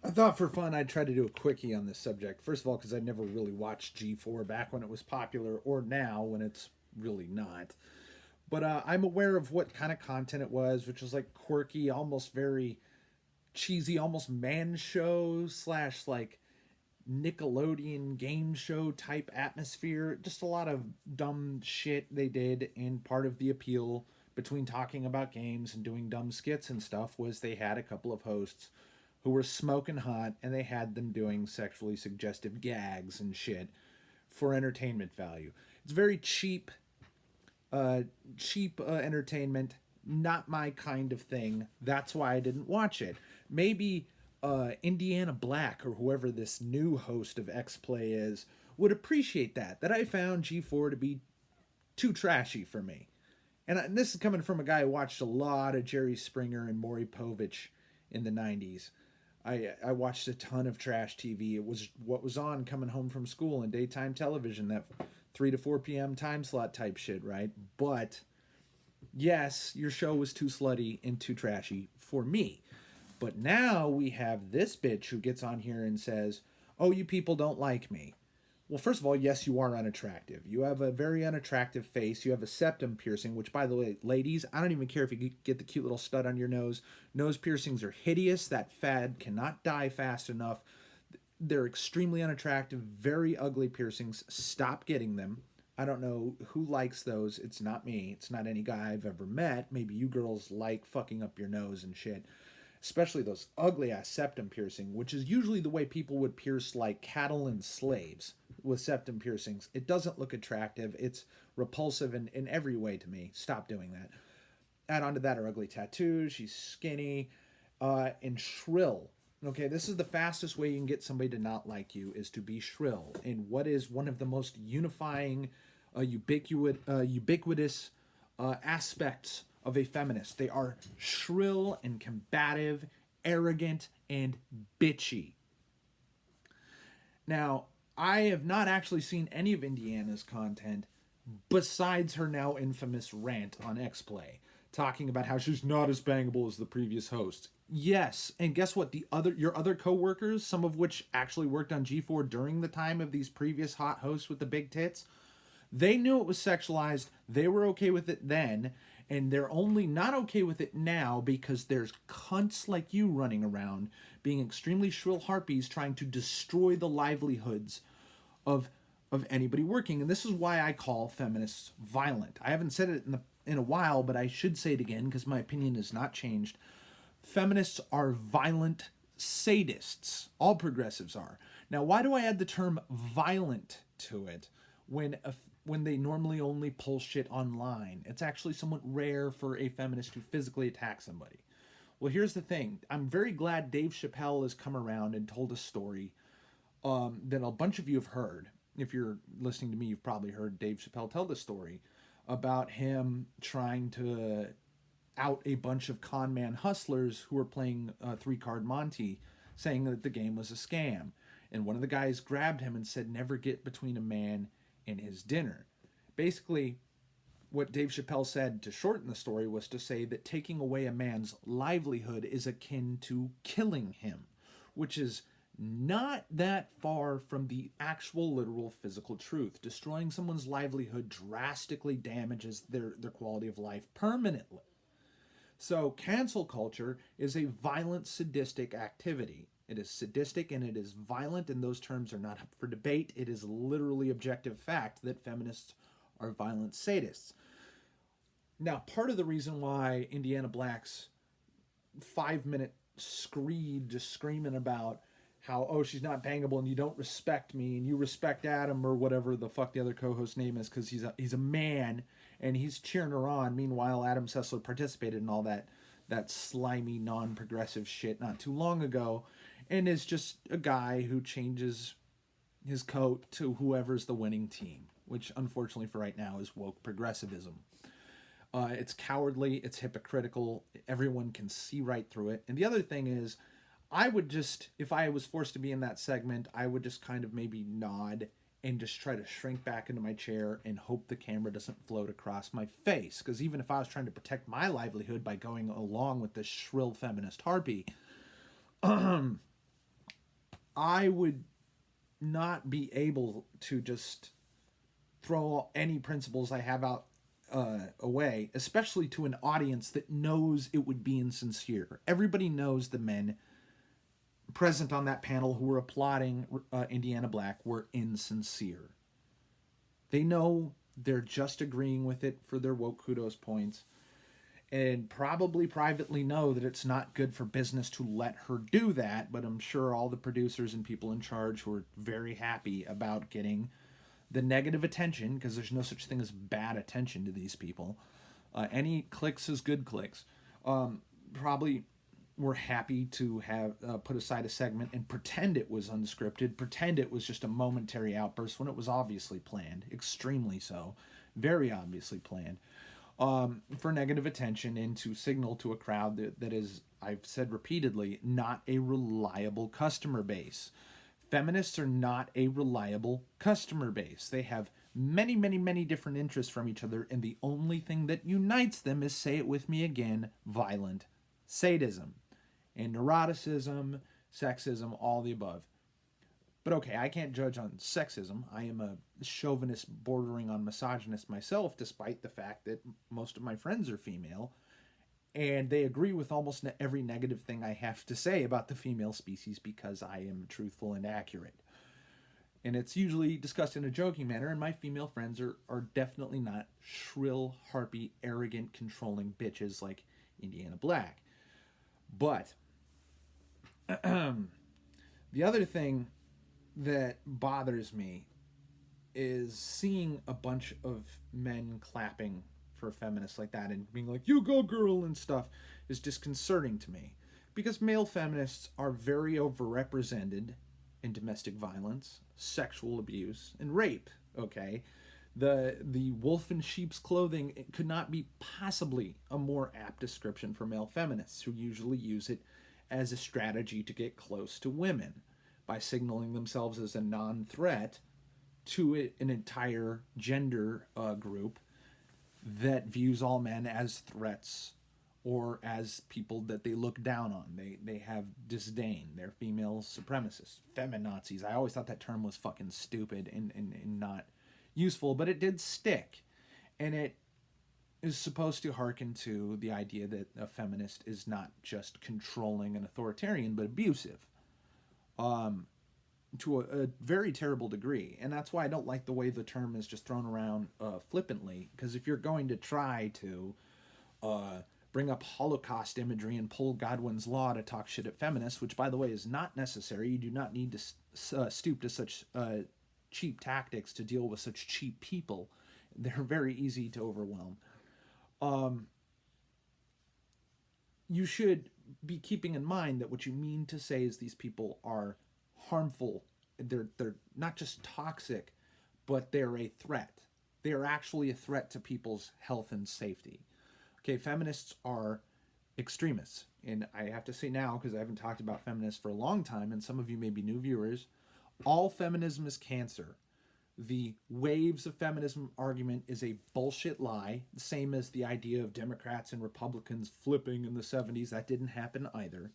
I thought for fun I'd try to do a quickie on this subject. First of all, because I never really watched G4 back when it was popular, or now when it's really not. But I'm aware of what kind of content it was, which was like quirky, almost very cheesy, almost man show slash like Nickelodeon game show type atmosphere. Just a lot of dumb shit they did, and part of the appeal between talking about games and doing dumb skits and stuff was they had a couple of hosts who were smoking hot and they had them doing sexually suggestive gags and shit for entertainment value. It's very uh, cheap entertainment, not my kind of thing. That's why I didn't watch it. Maybe Indiana Black or whoever this new host of X Play is would appreciate that. That I found G4 to be too trashy for me. And this is coming from a guy who watched a lot of Jerry Springer and Maury Povich in the 90s. I watched a ton of trash TV. It was what was on coming home from school and daytime television, that 3 to 4 p.m. time slot type shit, right? But yes, your show was too slutty and too trashy for me. But now we have this bitch who gets on here and says, "Oh, you people don't like me." Well, first of all, yes, you are unattractive. You have a very unattractive face. You have a septum piercing, which, by the way, ladies, I don't even care if you get the cute little stud on your nose. Nose piercings are hideous. That fad cannot die fast enough. They're extremely unattractive, very ugly piercings. Stop getting them. I don't know who likes those. It's not me. It's not any guy I've ever met. Maybe you girls like fucking up your nose and shit, especially those ugly ass septum piercing, which is usually the way people would pierce like cattle and slaves with septum piercings. It doesn't look attractive. It's repulsive in every way to me. Stop doing that. Add on to that her ugly tattoos. She's skinny and shrill. Okay, this is the fastest way you can get somebody to not like you is to be shrill. And what is one of the most unifying, ubiquitous aspects of a feminist? They are shrill and combative, arrogant and bitchy. Now, I have not actually seen any of Indiana's content besides her now infamous rant on X Play, talking about how she's not as bangable as the previous host. Yes, and guess what? The other your other coworkers, some of which actually worked on G4 during the time of these previous hot hosts with the big tits, they knew it was sexualized. They were okay with it then, and they're only not okay with it now because there's cunts like you running around being extremely shrill harpies trying to destroy the livelihoods of anybody working. And this is why I call feminists violent. I haven't said it in a while, but I should say it again because my opinion has not changed. Feminists are violent sadists. All progressives are. Now, why do I add the term violent to it when they normally only pull shit online? It's actually somewhat rare for a feminist to physically attack somebody. Well, here's the thing. I'm very glad Dave Chappelle has come around and told a story that a bunch of you have heard. If you're listening to me, you've probably heard Dave Chappelle tell the story about him trying to out a bunch of con man hustlers who were playing 3 card Monty, saying that the game was a scam. And one of the guys grabbed him and said, "Never get between a man and his dinner." Basically, what Dave Chappelle said to shorten the story was to say that taking away a man's livelihood is akin to killing him, which is not that far from the actual literal physical truth. Destroying someone's livelihood drastically damages their quality of life permanently. So, cancel culture is a violent, sadistic activity. It is sadistic and it is violent, and those terms are not up for debate. It is literally objective fact that feminists are violent sadists. Now, part of the reason why Indiana Black's 5 minute screed just screaming about how, oh, she's not bangable and you don't respect me and you respect Adam or whatever the fuck the other co-host name is because he's a man and he's cheering her on. Meanwhile, Adam Sessler participated in all that slimy non-progressive shit not too long ago and is just a guy who changes his coat to whoever's the winning team, which unfortunately for right now is woke progressivism. It's cowardly, it's hypocritical, everyone can see right through it. And the other thing is, I would just, if I was forced to be in that segment, I would just kind of maybe nod and just try to shrink back into my chair and hope the camera doesn't float across my face. Because even if I was trying to protect my livelihood by going along with this shrill feminist harpy, I would not be able to just throw any principles I have out away, especially to an audience that knows it would be insincere. Everybody knows the men present on that panel who were applauding Indiana Black were insincere. They know they're just agreeing with it for their woke kudos points, and probably privately know that it's not good for business to let her do that, but I'm sure all the producers and people in charge who are very happy about getting the negative attention, because there's no such thing as bad attention to these people. Any clicks is good clicks. Probably were happy to have put aside a segment and pretend it was unscripted, pretend it was just a momentary outburst when it was obviously planned, extremely so, very obviously planned, for negative attention and to signal to a crowd that is, I've said repeatedly, not a reliable customer base. Feminists are not a reliable customer base. They have many, many, many different interests from each other, and the only thing that unites them is, say it with me again, violent sadism and neuroticism, sexism, all the above. But okay, I can't judge on sexism. I am a chauvinist bordering on misogynist myself, despite the fact that most of my friends are female, and they agree with almost every negative thing I have to say about the female species because I am truthful and accurate. And it's usually discussed in a joking manner, and my female friends are definitely not shrill, harpy, arrogant, controlling bitches like Indiana Black. But the other thing that bothers me is seeing a bunch of men clapping for feminists like that and being like, you go girl and stuff, is disconcerting to me, because male feminists are very overrepresented in domestic violence, sexual abuse, and rape. Okay, the wolf in sheep's clothing, it could not be possibly a more apt description for male feminists, who usually use it as a strategy to get close to women by signaling themselves as a non-threat to an entire gender group that views all men as threats or as people that they look down on. They have disdain. They're female supremacists, feminazis. I always thought that term was fucking stupid and not useful, but it did stick. And it is supposed to hearken to the idea that a feminist is not just controlling and authoritarian, but abusive. To a very terrible degree. And that's why I don't like the way the term is just thrown around flippantly, because if you're going to try to bring up Holocaust imagery and pull Godwin's Law to talk shit at feminists, which, by the way, is not necessary. You do not need to stoop to such cheap tactics to deal with such cheap people. They're very easy to overwhelm. You should be keeping in mind that what you mean to say is these people are harmful. They're not just toxic, but they're a threat. They are actually a threat to people's health and safety. Okay, feminists are extremists. And I have to say now, because I haven't talked about feminists for a long time, and some of you may be new viewers, all feminism is cancer. The waves of feminism argument is a bullshit lie, the same as the idea of Democrats and Republicans flipping in the 70s. That didn't happen either.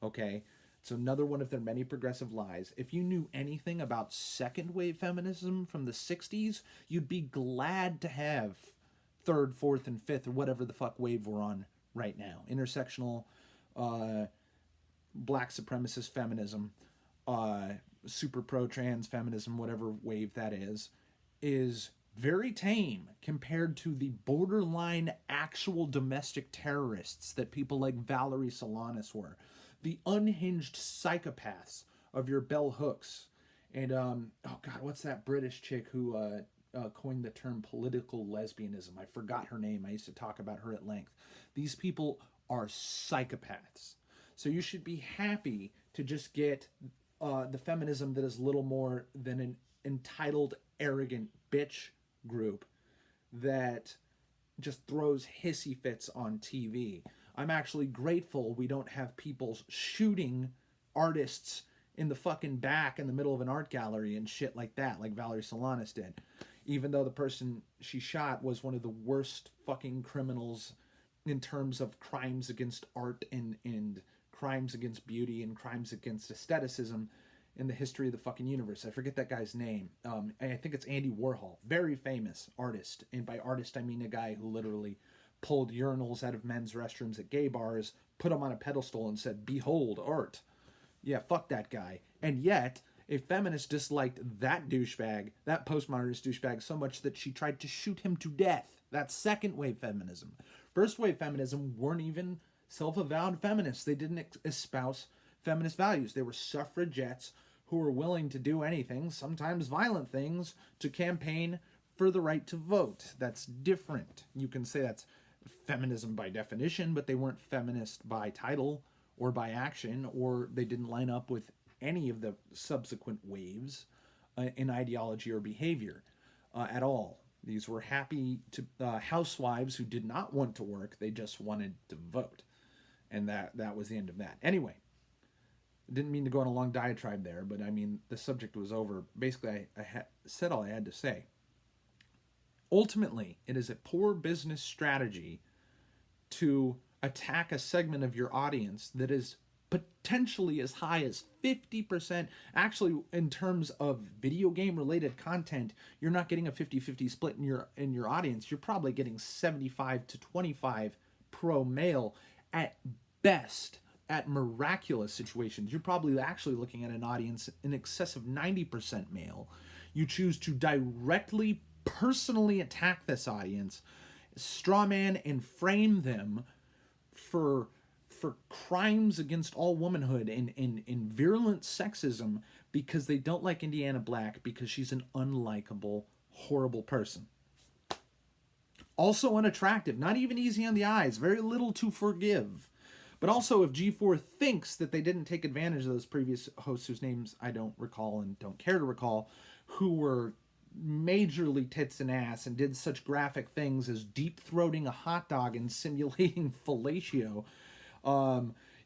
Okay? It's another one of their many progressive lies. If you knew anything about second wave feminism from the 60s, you'd be glad to have third, fourth, and fifth, or whatever the fuck wave we're on right now. Intersectional, black supremacist feminism, super pro-trans feminism, whatever wave that is very tame compared to the borderline actual domestic terrorists that people like Valerie Solanas were. The unhinged psychopaths of your bell hooks. And, oh God, what's that British chick who coined the term political lesbianism? I forgot her name. I used to talk about her at length. These people are psychopaths. So you should be happy to just get the feminism that is little more than an entitled, arrogant bitch group that just throws hissy fits on TV. I'm actually grateful we don't have people shooting artists in the fucking back in the middle of an art gallery and shit like that, like Valerie Solanas did. Even though the person she shot was one of the worst fucking criminals in terms of crimes against art and crimes against beauty and crimes against aestheticism in the history of the fucking universe. I forget that guy's name. I think it's Andy Warhol. Very famous artist. And by artist, I mean a guy who literally pulled urinals out of men's restrooms at gay bars, put them on a pedestal, and said, "Behold, art." Yeah, fuck that guy. And yet, a feminist disliked that douchebag, that postmodernist douchebag, so much that she tried to shoot him to death. That's second wave feminism. First wave feminism weren't even self-avowed feminists. They didn't espouse feminist values. They were suffragettes who were willing to do anything, sometimes violent things, to campaign for the right to vote. That's different. You can say that's feminism by definition, but they weren't feminist by title or by action, or they didn't line up with any of the subsequent waves in ideology or behavior at all. These were happy to housewives who did not want to work. They just wanted to vote. And that was the end of that. Anyway, I didn't mean to go on a long diatribe there, but I mean, the subject was over. Basically, I said all I had to say. Ultimately, it is a poor business strategy to attack a segment of your audience that is potentially as high as 50%. Actually, in terms of video game related content, you're not getting a 50-50 split in your audience. You're probably getting 75 to 25 pro male at best. At miraculous situations, you're probably actually looking at an audience in excess of 90% male. You choose to directly, personally attack this audience, strawman and frame them for crimes against all womanhood and virulent sexism because they don't like Indiana Black because she's an unlikable, horrible person. Also unattractive, not even easy on the eyes, very little to forgive. But also, if G4 thinks that they didn't take advantage of those previous hosts whose names I don't recall and don't care to recall, who were majorly tits and ass and did such graphic things as deep-throating a hot dog and simulating fellatio,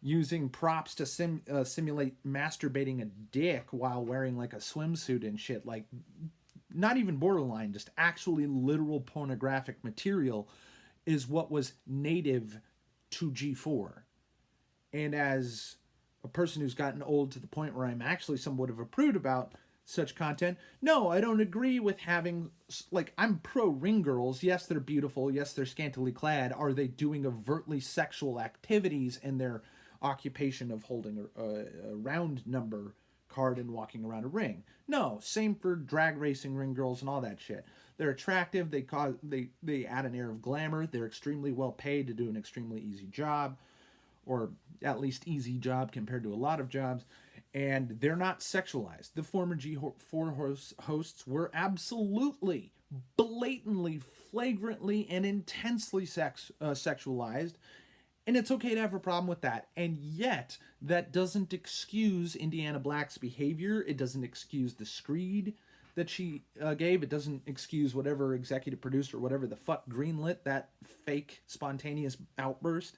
using props to simulate masturbating a dick while wearing like a swimsuit and shit, like not even borderline, just actually literal pornographic material is what was native to G4. And as a person who's gotten old to the point where I'm actually somewhat of a prude about such content, no, I don't agree with having, like, I'm pro ring girls. Yes, they're beautiful. Yes, they're scantily clad. Are they doing overtly sexual activities in their occupation of holding a round number card and walking around a ring? No, same for drag racing ring girls and all that shit. They're attractive. They add an air of glamour. They're extremely well paid to do an extremely easy job, or at least easy job compared to a lot of jobs, and they're not sexualized. The former G4 hosts were absolutely, blatantly, flagrantly, and intensely sexualized, and it's okay to have a problem with that. And yet, that doesn't excuse Indiana Black's behavior. It doesn't excuse the screed that she gave. It doesn't excuse whatever executive producer, whatever the fuck greenlit that fake, spontaneous outburst.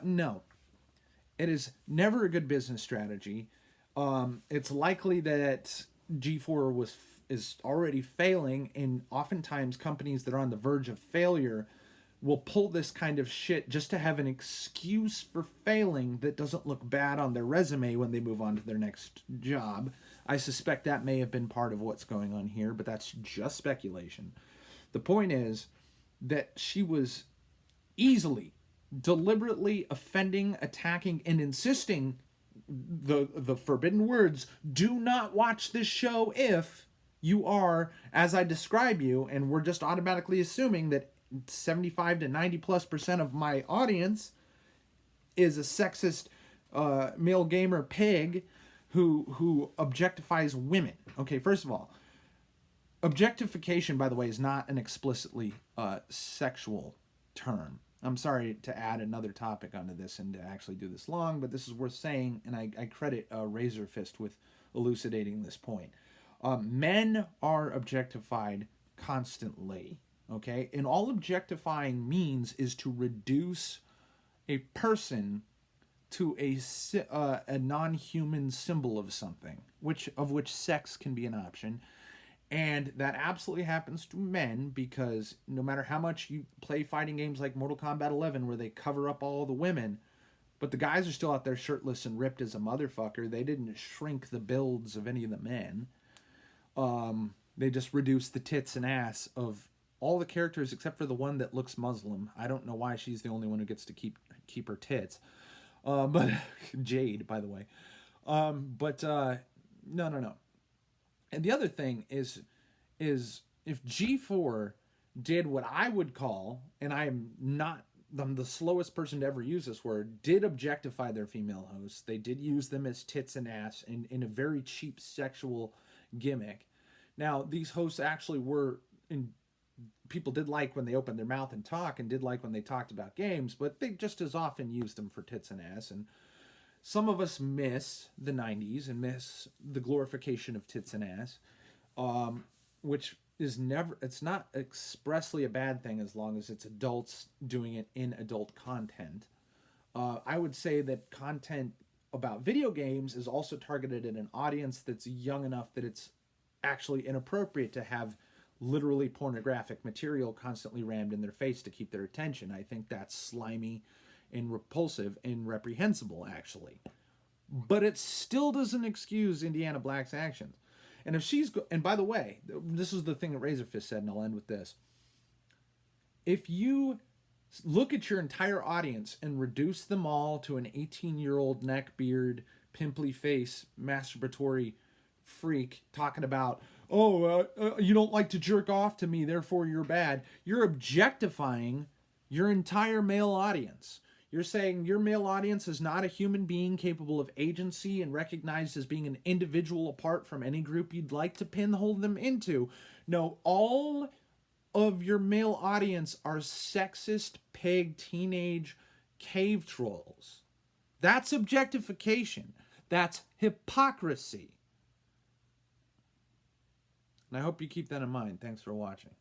No, it is never a good business strategy. It's likely that G4 is already failing, and oftentimes companies that are on the verge of failure will pull this kind of shit just to have an excuse for failing that doesn't look bad on their resume when they move on to their next job. I suspect that may have been part of what's going on here, but that's just speculation. The point is that she was easily, deliberately offending, attacking, and insisting the forbidden words, "Do not watch this show if you are, as I describe you," and we're just automatically assuming that 75 to 90+% of my audience is a sexist male gamer pig who objectifies women. Okay, first of all, objectification, by the way, is not an explicitly sexual term. I'm sorry to add another topic onto this and to actually do this long, but this is worth saying, and I credit Razor Fist with elucidating this point. Men are objectified constantly, okay? And all objectifying means is to reduce a person to a non-human symbol of something, which sex can be an option. And that absolutely happens to men, because no matter how much you play fighting games like Mortal Kombat 11, where they cover up all the women, But the guys are still out there shirtless and ripped as a motherfucker. They didn't shrink the builds of any of the men. They just reduced the tits and ass of all the characters except for the one that looks Muslim. I don't know why she's the only one who gets to keep her tits. But Jade, by the way. No. And the other thing is if G4 did what I would call, and I'm the slowest person to ever use this word, did objectify their female hosts. They did use them as tits and ass in a very cheap sexual gimmick. Now, these hosts actually were, people did like when they opened their mouth and talk, and did like when they talked about games, but they just as often used them for tits and ass. And some of us miss the 90s and miss the glorification of tits and ass, which is never, it's not expressly a bad thing as long as it's adults doing it in adult content. I would say that content about video games is also targeted at an audience that's young enough that it's actually inappropriate to have literally pornographic material constantly rammed in their face to keep their attention. I think that's slimy and repulsive and reprehensible, actually. But it still doesn't excuse Indiana Black's actions. And if she's and by the way, this is the thing that Razorfist said, and I'll end with this. If you look at your entire audience and reduce them all to an 18-year-old neckbeard, pimply face, masturbatory freak talking about, you don't like to jerk off to me, therefore you're bad, you're objectifying your entire male audience. You're saying your male audience is not a human being capable of agency and recognized as being an individual apart from any group you'd like to pinhole them into. No, all of your male audience are sexist, pig, teenage cave trolls. That's objectification. That's hypocrisy. And I hope you keep that in mind. Thanks for watching.